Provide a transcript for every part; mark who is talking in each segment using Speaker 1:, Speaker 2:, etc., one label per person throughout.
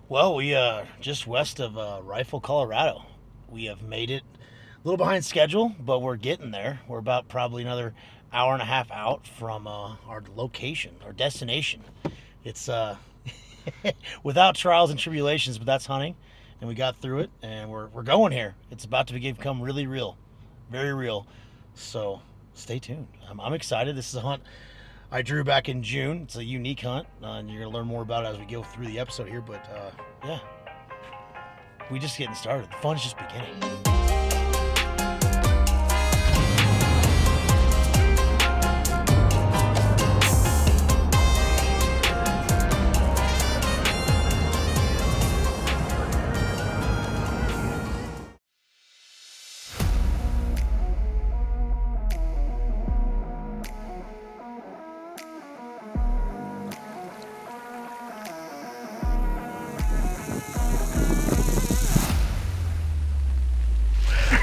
Speaker 1: Well, we just west of Rifle, Colorado. We have made it a little behind schedule, but we're getting there. We're about probably another hour and a half out from our location, our destination. It's without trials and tribulations, but that's hunting, and we got through it, and we're going here. It's about to become really real, very real. So stay tuned. I'm excited. This is a hunt I drew back in June. It's a unique hunt, and you're gonna learn more about it as we go through the episode here. But yeah, we just getting started. The fun's just beginning.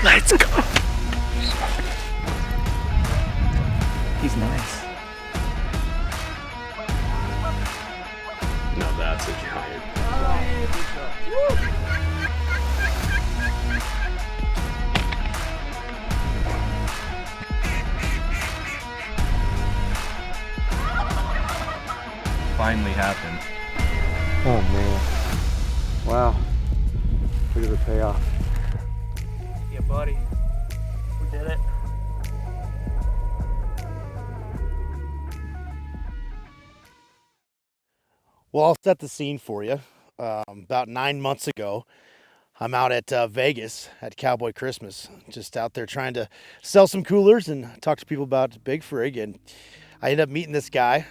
Speaker 1: Let's go.
Speaker 2: He's nice.
Speaker 3: Now that's a giant.
Speaker 2: Finally happened.
Speaker 4: Oh man. Wow. Look at the payoff.
Speaker 1: Yeah, buddy. We did it. Well, I'll set the scene for you. About 9 months ago, I'm out at Vegas at Cowboy Christmas, just out there trying to sell some coolers and talk to people about Big Frig. And I ended up meeting this guy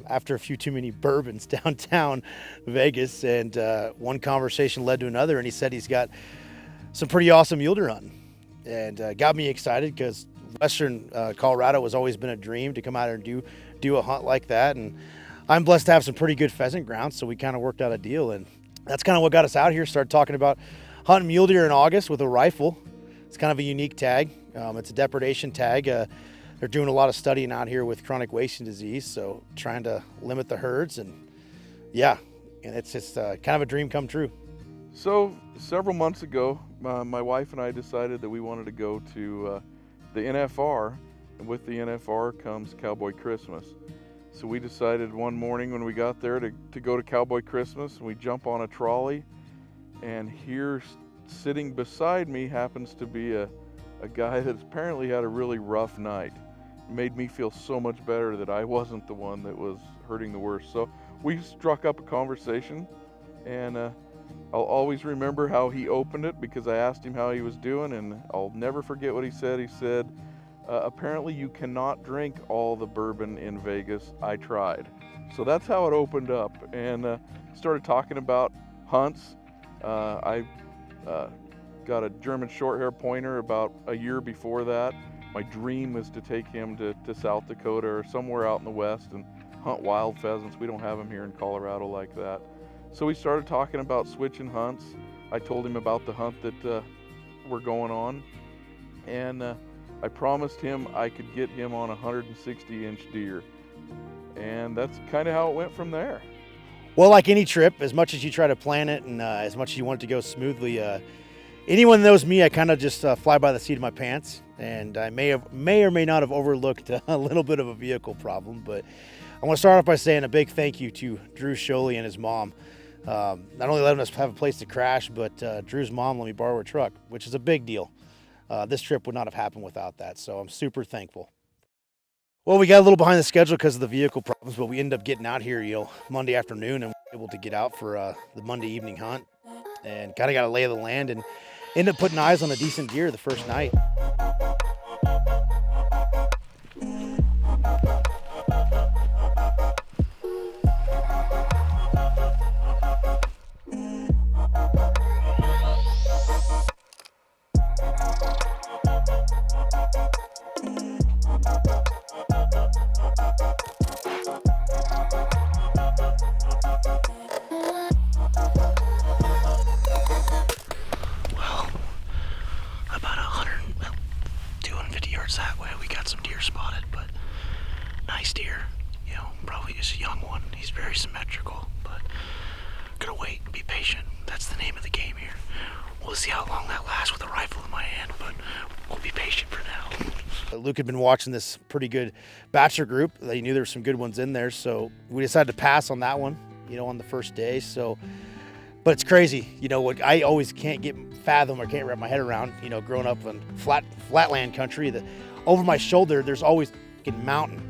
Speaker 1: after a few too many bourbons downtown Vegas. And one conversation led to another, and he said he's got some pretty awesome mule deer hunting. And got me excited because Western Colorado has always been a dream to come out here and do a hunt like that. And I'm blessed to have some pretty good pheasant ground, so we kind of worked out a deal. And that's kind of what got us out here. Started talking about hunting mule deer in August with a rifle. It's kind of a unique tag. It's a depredation tag. They're doing a lot of studying out here with chronic wasting disease, so trying to limit the herds. And yeah, and it's just kind of a dream come true.
Speaker 5: So several months ago, my wife and I decided that we wanted to go to the NFR, and with the NFR comes Cowboy Christmas. So we decided one morning when we got there to go to Cowboy Christmas, and we jump on a trolley, and here sitting beside me happens to be a guy that apparently had a really rough night. It made me feel so much better that I wasn't the one that was hurting the worst. So we struck up a conversation, and I'll always remember how he opened it because I asked him how he was doing, and I'll never forget what he said. He said, apparently you cannot drink all the bourbon in Vegas. I tried. So that's how it opened up, and started talking about hunts. I got a German short-hair pointer about a year before that. My dream was to take him to South Dakota or somewhere out in the West and hunt wild pheasants. We don't have them here in Colorado like that. So we started talking about switching hunts. I told him about the hunt that we're going on, and I promised him I could get him on a 160-inch deer, and that's kind of how it went from there.
Speaker 1: Well, like any trip, as much as you try to plan it and as much as you want it to go smoothly, anyone that knows me, I kind of just fly by the seat of my pants, and I may or may not have overlooked a little bit of a vehicle problem. But I want to start off by saying a big thank you to Drew Sholey and his mom. Not only letting us have a place to crash, but Drew's mom let me borrow her truck, which is a big deal. This trip would not have happened without that, so I'm super thankful. Well, we got a little behind the schedule because of the vehicle problems, but we ended up getting out here, Monday afternoon, and were able to get out for the Monday evening hunt, and kind of got a lay of the land, and ended up putting eyes on a decent deer the first night. Be patient. That's the name of the game here. We'll see how long that lasts with a rifle in my hand, but we'll be patient for now. Luke had been watching this pretty good bachelor group. He knew there were some good ones in there, so we decided to pass on that one, on the first day. So, but it's crazy, what I always can't fathom or can't wrap my head around, growing up in flatland country, that over my shoulder, there's always a mountain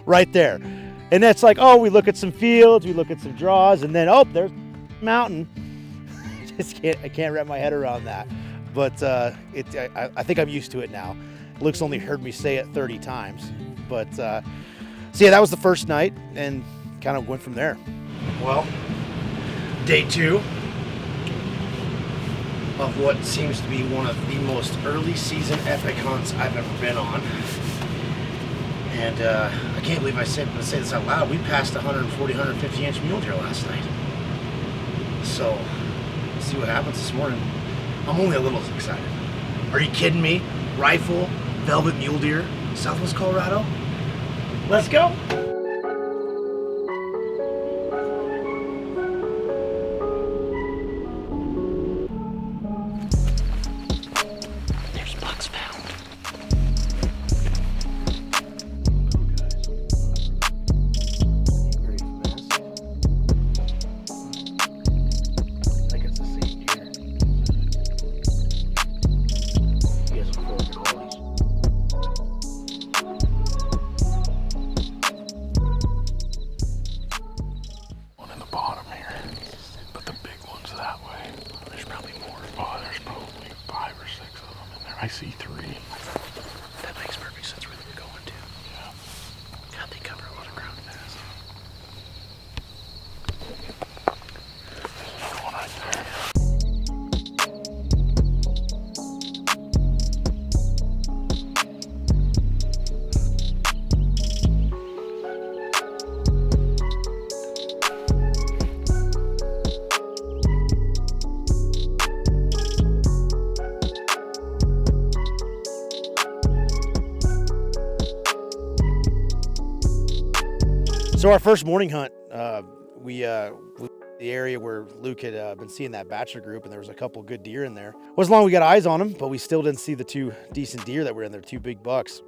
Speaker 1: right there. And that's like, we look at some fields, we look at some draws, and then, there's a mountain. I can't wrap my head around that. But I think I'm used to it now. Luke's only heard me say it 30 times. But, so yeah, that was the first night, and kind of went from there. Well, day 2 of what seems to be one of the most early season epic hunts I've ever been on. And I can't believe I'm going to say this out loud. We passed 140, 150 inch mule deer last night. So, let's see what happens this morning. I'm only a little excited. Are you kidding me? Rifle, velvet mule deer, Southwest Colorado? Let's go. There's bucks found. I think it's the same deer. He has a 4 collies.
Speaker 5: One in the bottom here, but the big one's that way.
Speaker 1: There's probably more.
Speaker 5: Oh, there's probably 5 or 6 of them in there. I see 3.
Speaker 1: That makes perfect sense where they were going to.
Speaker 5: Yeah.
Speaker 1: God, they cover a lot of ground fast.
Speaker 5: There's another one right there.
Speaker 1: So our first morning hunt, we the area where Luke had been seeing that bachelor group, and there was a couple good deer in there. Wasn't long we got eyes on them, but we still didn't see the 2 decent deer that were in there, 2 big bucks.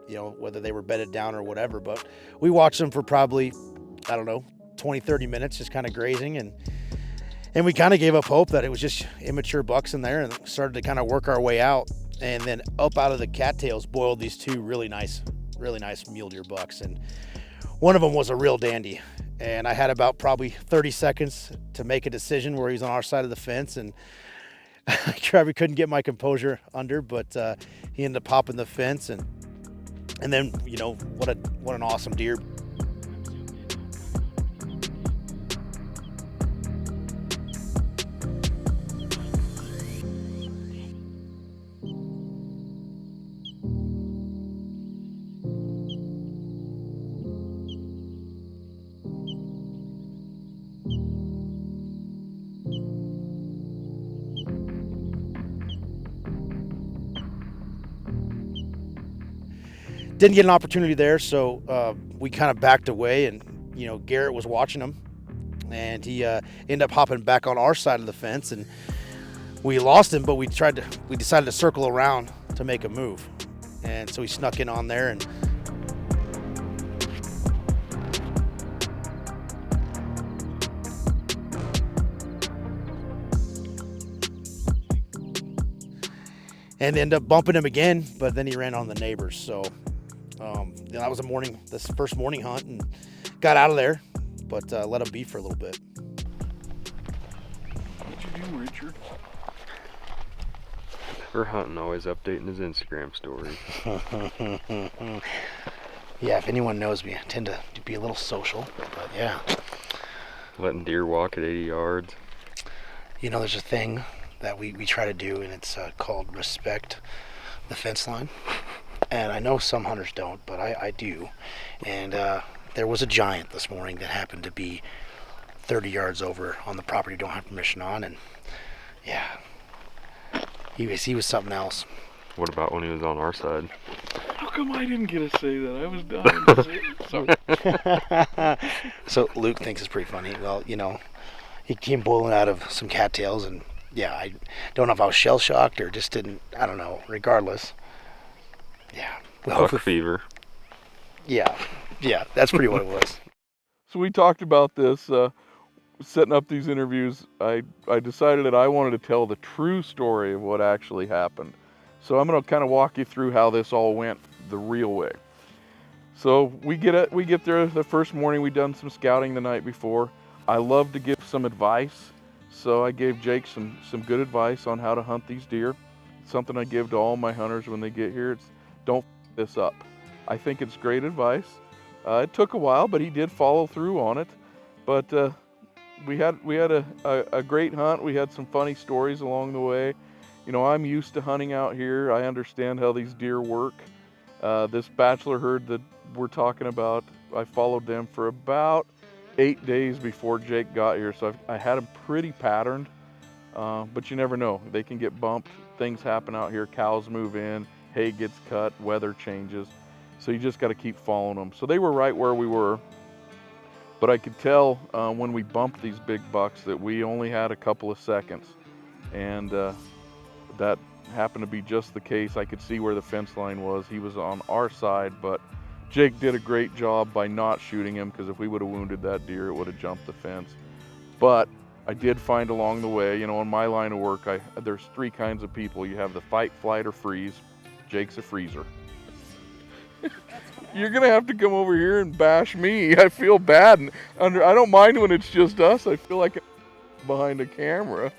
Speaker 1: Whether they were bedded down or whatever. But we watched them for probably, 20, 30 minutes, just kind of grazing, and we kind of gave up hope that it was just immature bucks in there, and started to kind of work our way out. And then up out of the cattails boiled these 2 really nice mule deer bucks, and one of them was a real dandy. And I had about probably 30 seconds to make a decision where he was on our side of the fence, and I probably couldn't get my composure under, but he ended up popping the fence, and then what an awesome deer. Didn't get an opportunity there, so we kind of backed away, and Garrett was watching him, and he ended up hopping back on our side of the fence, and we lost him, but we decided to circle around to make a move, and so he snuck in on there, and ended up bumping him again, but then he ran on the neighbors. So that was this first morning hunt, and got out of there, but let him be for a little bit.
Speaker 5: What'd you do, Richard?
Speaker 4: We're hunting, always updating his Instagram story.
Speaker 1: Yeah, if anyone knows me, I tend to be a little social, but yeah.
Speaker 4: Letting deer walk at 80 yards.
Speaker 1: There's a thing that we try to do, and it's called respect the fence line. And I know some hunters don't, but I do. And there was a giant this morning that happened to be 30 yards over on the property you don't have permission on, and yeah, he was something else.
Speaker 4: What about when he was on our side?
Speaker 1: Oh
Speaker 5: come I didn't get to say that? I was dying to say it. Sorry.
Speaker 1: So Luke thinks it's pretty funny. Well, he came boiling out of some cattails, and yeah, I don't know if I was shell shocked or just didn't. I don't know. Regardless, yeah.
Speaker 4: Buck fever.
Speaker 1: Yeah, that's pretty what it was.
Speaker 5: So we talked about this, setting up these interviews. I decided that I wanted to tell the true story of what actually happened. So I'm going to kind of walk you through how this all went the real way. So we get there the first morning. We'd done some scouting the night before. I love to give some advice, so I gave Jake some good advice on how to hunt these deer. It's something I give to all my hunters when they get here. It's don't f this up. I think it's great advice. It took a while, but he did follow through on it. But we had a great hunt. We had some funny stories along the way. I'm used to hunting out here. I understand how these deer work. This bachelor herd that we're talking about, I followed them for about 8 days before Jake got here. So I had them pretty patterned, but you never know. They can get bumped. Things happen out here. Cows move in, hay gets cut, weather changes. So you just got to keep following them. So they were right where we were. But I could tell when we bumped these big bucks that we only had a couple of seconds. And that happened to be just the case. I could see where the fence line was. He was on our side, but Jake did a great job by not shooting him, because if we would have wounded that deer, it would have jumped the fence. But I did find along the way, in my line of work, there's 3 kinds of people. You have the fight, flight, or freeze. Jake's a freezer. You're gonna have to come over here and bash me. I feel bad. I don't mind when it's just us. I feel like I'm behind a camera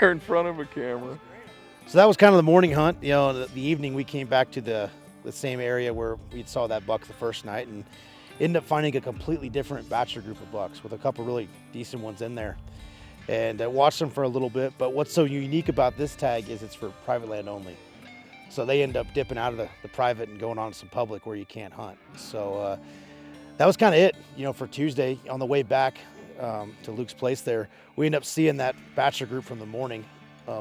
Speaker 5: or in front of a camera.
Speaker 1: So that was kind of the morning hunt. The evening we came back to the same area where we saw that buck the first night, and ended up finding a completely different bachelor group of bucks with a couple really decent ones in there. And I watched them for a little bit, but what's so unique about this tag is it's for private land only. So they end up dipping out of the private and going on to some public where you can't hunt. So that was kind of it, for Tuesday. On the way back to Luke's place there, we ended up seeing that bachelor group from the morning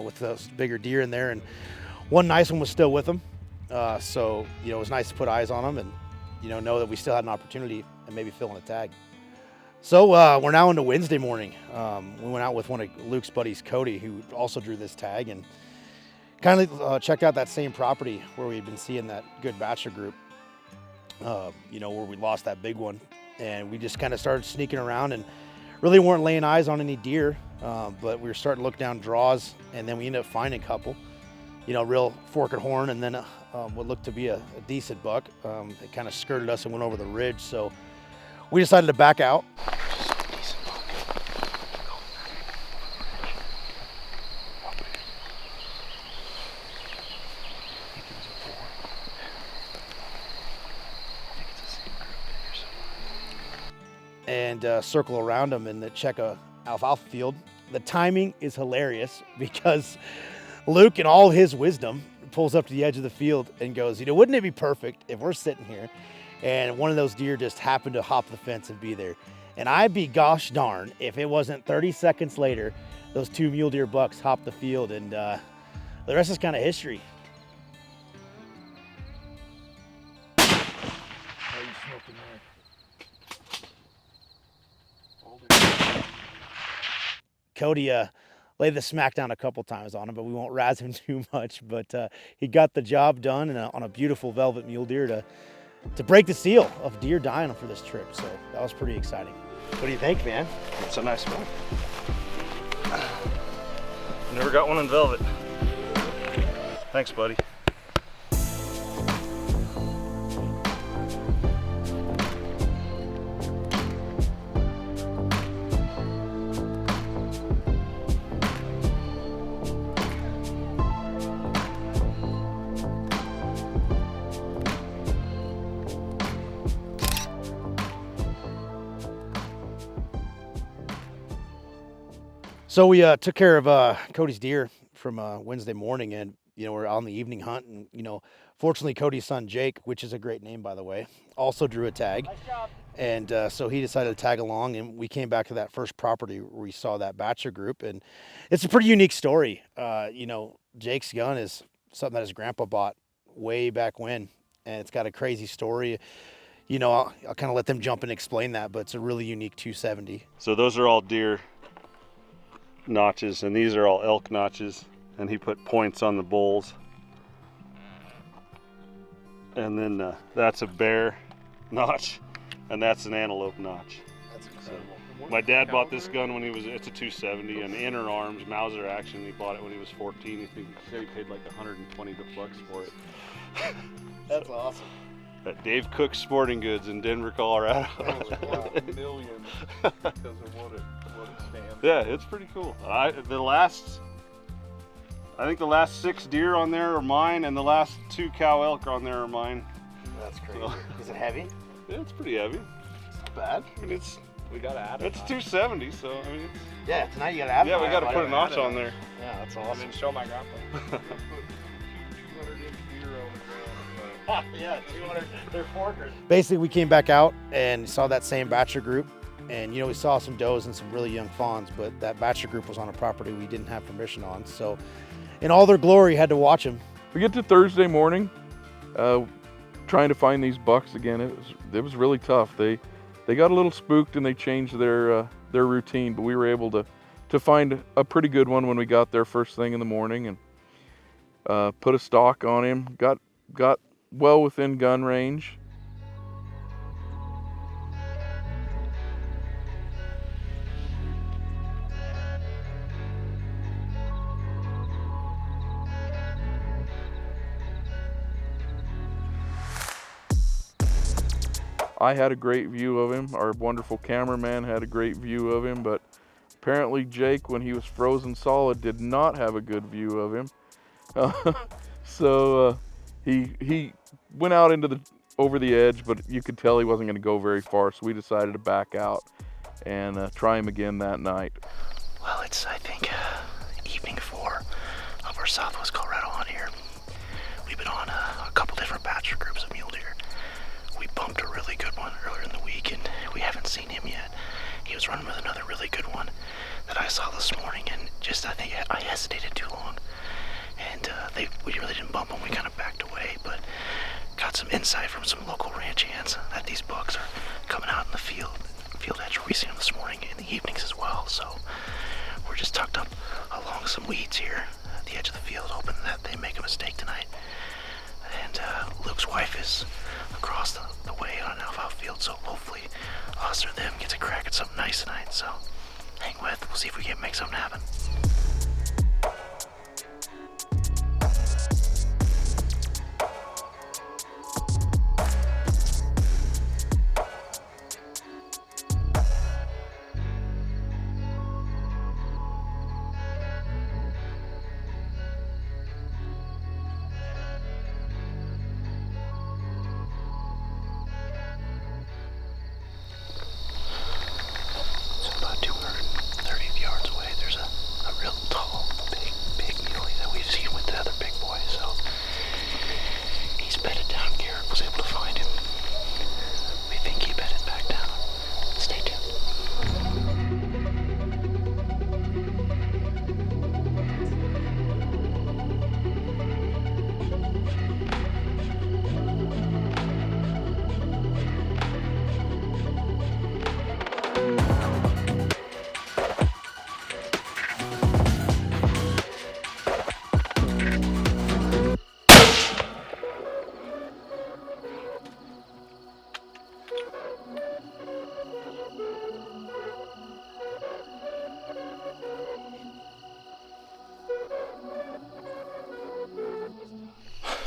Speaker 1: with those bigger deer in there, and one nice one was still with them. So it was nice to put eyes on them and know that we still had an opportunity and maybe fill in a tag. So we're now into Wednesday morning. We went out with one of Luke's buddies, Cody, who also drew this tag, and kind of checked out that same property where we had been seeing that good bachelor group, where we lost that big one. And we just kind of started sneaking around and really weren't laying eyes on any deer, but we were starting to look down draws, and then we ended up finding a couple, real forked horn, and then what looked to be a decent buck. It kind of skirted us and went over the ridge, so we decided to back out. And circle around them and check a alfalfa field. The timing is hilarious because Luke, in all his wisdom, pulls up to the edge of the field and goes, wouldn't it be perfect if we're sitting here and one of those deer just happened to hop the fence and be there? And I'd be gosh darn if it wasn't 30 seconds later, those 2 mule deer bucks hopped the field, and the rest is kind of history. How are you smoking there? Cody laid the smack down a couple times on him, but we won't razz him too much. But he got the job done on a beautiful velvet mule deer to break the seal of deer dying for this trip. So that was pretty exciting. What do you think, man?
Speaker 2: It's a nice one. Never got one in velvet. Thanks, buddy.
Speaker 1: So we took care of Cody's deer from Wednesday morning, and we're on the evening hunt, and fortunately Cody's son Jake, which is a great name by the way, also drew a tag. Nice job. And so he decided to tag along, and we came back to that first property where we saw that bachelor group, and it's a pretty unique story. Jake's gun is something that his grandpa bought way back when, and it's got a crazy story. You know, I'll kind of let them jump and explain that, but it's a really unique 270.
Speaker 3: So those are all deer notches, and these are all elk notches, and he put points on the bulls. And then that's a bear notch, and that's an antelope notch.
Speaker 1: That's incredible.
Speaker 3: My dad bought this gun when it's a 270, an inner arms Mauser action. He bought it when he was 14. He said he paid like $120 for it.
Speaker 1: That's awesome.
Speaker 3: At Dave Cook's Sporting Goods in Denver, Colorado.
Speaker 5: Millions because of what it stands.
Speaker 3: Yeah, it's pretty cool. I think the last 6 deer on there are mine, and the last 2 cow elk on there are mine.
Speaker 1: That's crazy.
Speaker 3: So,
Speaker 1: Is it heavy?
Speaker 3: yeah, it's pretty heavy.
Speaker 1: It's not bad.
Speaker 3: I mean,
Speaker 2: We gotta add it.
Speaker 3: it's 270, so I mean,
Speaker 1: Yeah, tonight you gotta add
Speaker 3: yeah,
Speaker 1: it.
Speaker 3: we got to put a notch
Speaker 2: it.
Speaker 3: on there.
Speaker 1: Yeah, that's
Speaker 2: I
Speaker 1: awesome.
Speaker 2: didn't show my grandpa.
Speaker 5: 200-inch deer on the ground.
Speaker 1: Yeah, 200. They're forkers. Basically, we came back out and saw that same bachelor group, and you know we saw some does and some really young fawns, but that bachelor group was on a property we didn't have permission on, so in all their glory, had to watch them.
Speaker 5: We get to Thursday morning, trying to find these bucks again. It was really tough. They got a little spooked and they changed their routine, but we were able to find a pretty good one when we got there first thing in the morning, and put a stalk on him. Got well within gun range. I had a great view of him. Our wonderful cameraman had a great view of him, but apparently Jake, when he was frozen solid, did not have a good view of him. So he went out over the edge, but you could tell he wasn't going to go very far. So we decided to back out and try him again that night.
Speaker 6: Well, it's, I think, evening 4 of our Southwest Colorado hunt here. We've been on a couple different bachelor groups of mule deer. We bumped a really good one earlier in the week, and we haven't seen him yet. He was running with another really good one that I saw this morning, and just I think I hesitated too long. And we really didn't bump him. We kind of backed away, but got some insight from some local ranch hands that these bucks are coming out in the field edge where we seen them this morning in the evenings as well. So we're just tucked up along some weeds here at the edge of the field, hoping that they make a mistake tonight. And Luke's wife is across the way on an alfalfa field, so hopefully us or them gets a crack at something nice tonight. So hang with, we'll see if we can make something happen. About 230 yards away, there's a real tall, big muley that we've seen with the other big boy. So he's bedded down. Garrett was able to find him. We think he bedded back down. Stay tuned.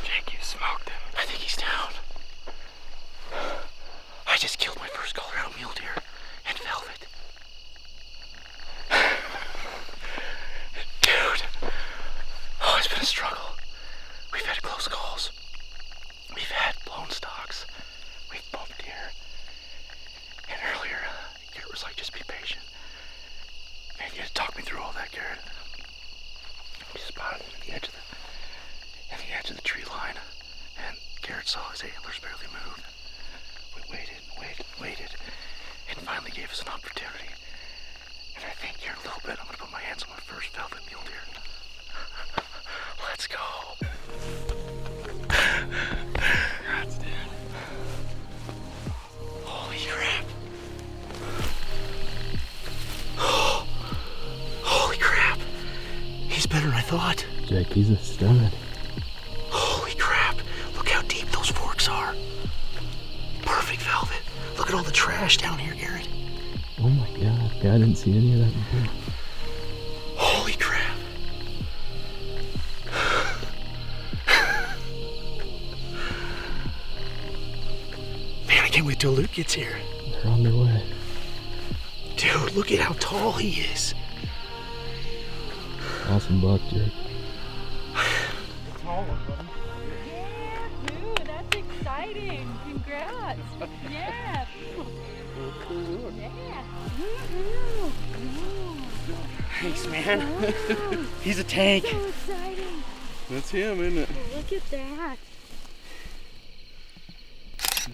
Speaker 6: Jake, you smoked him. I think he's down. I just killed my first Colorado mule deer in velvet. Dude. Oh, it's been a struggle. We've had close calls. We've had blown stalks. We've bumped deer. And earlier, Garrett was like, just be patient. Man, you had to talk me through all that, Garrett. We spotted him at the edge of the tree line, and Garrett saw his antlers barely move. We waited, and finally gave us an opportunity. And I think here in a little bit, I'm gonna put my hands on my first velvet mule deer. Let's go. Congrats. thought.
Speaker 7: Jake, he's a stud.
Speaker 6: Holy crap. Look how deep those forks are. Perfect velvet. Look at all the trash down here, Garrett.
Speaker 7: Oh my god. Yeah, I didn't see any of that before.
Speaker 6: Holy crap. Man, I can't wait till Luke gets here.
Speaker 7: They're on their way.
Speaker 6: Dude, look at how tall he is.
Speaker 7: Awesome buck, Jake.
Speaker 8: Yeah, dude, that's exciting. Congrats. Yeah. Yeah. Woo-hoo.
Speaker 1: Thanks, man. He's a tank.
Speaker 8: So exciting.
Speaker 5: That's him, isn't it?
Speaker 8: Look at that.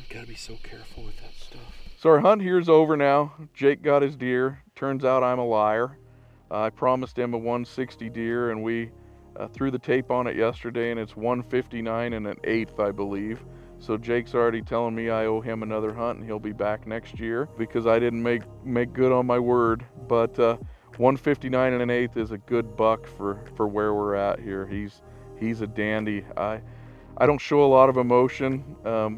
Speaker 5: Gotta be so careful with that stuff. So our hunt here's over now. Jake got his deer. Turns out I'm a liar. I promised him a 160 deer, and we threw the tape on it yesterday, and it's 159 and an eighth, I believe. So Jake's already telling me I owe him another hunt, and he'll be back next year because I didn't make good on my word. But 159 and an eighth is a good buck for where we're at here. He's a dandy. I don't show a lot of emotion.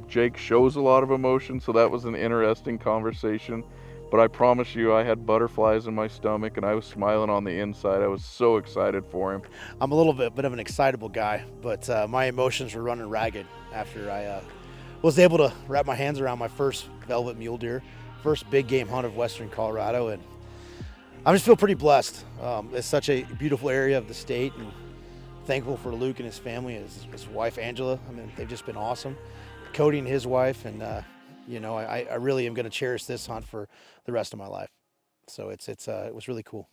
Speaker 5: Jake shows a lot of emotion, so that was an interesting conversation. But I promise you, I had butterflies in my stomach and I was smiling on the inside. I was so excited for him.
Speaker 1: I'm a little bit of an excitable guy, but my emotions were running ragged after I was able to wrap my hands around my first velvet mule deer, first big game hunt of Western Colorado, and I just feel pretty blessed. It's such a beautiful area of the state, and thankful for Luke and his family, his wife Angela. I mean, they've just been awesome. Cody and his wife, and I really am going to cherish this hunt for the rest of my life. So it was really cool.